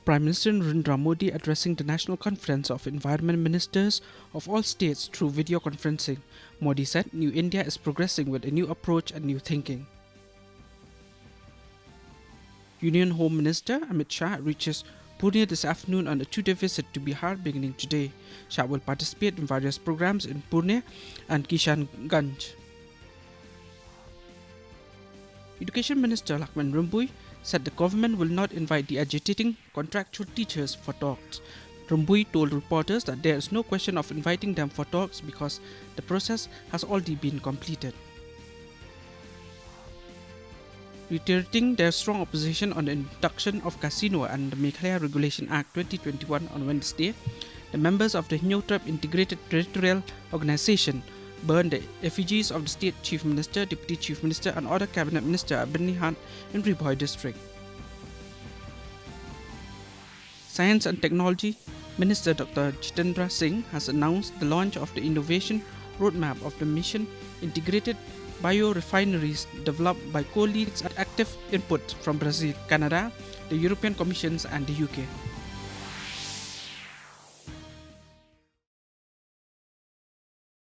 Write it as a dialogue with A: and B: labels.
A: Prime Minister Narendra Modi addressing the National Conference of Environment Ministers of all states through video conferencing. Modi said New India is progressing with a new approach and new thinking. Union Home Minister Amit Shah reaches Pune this afternoon on a two-day visit to Bihar beginning today. Shah will participate in various programs in Pune and Kishanganj. Education Minister Lakman Rumbui said the government will not invite the agitating contractual teachers for talks. Rumbui told reporters that there is no question of inviting them for talks because the process has already been completed. Reiterating their strong opposition on the introduction of Casino and the Meghalaya Regulation Act 2021 on Wednesday, the members of the Hinyotrap Integrated Territorial Organization burned the effigies of the State Chief Minister, Deputy Chief Minister and other Cabinet Minister at Birnihat in Ribhoi District. Science and Technology Minister Dr. Jitendra Singh has announced the launch of the innovation roadmap of the mission integrated biorefineries developed by co-leads at active input from Brazil, Canada, the European Commission and the UK.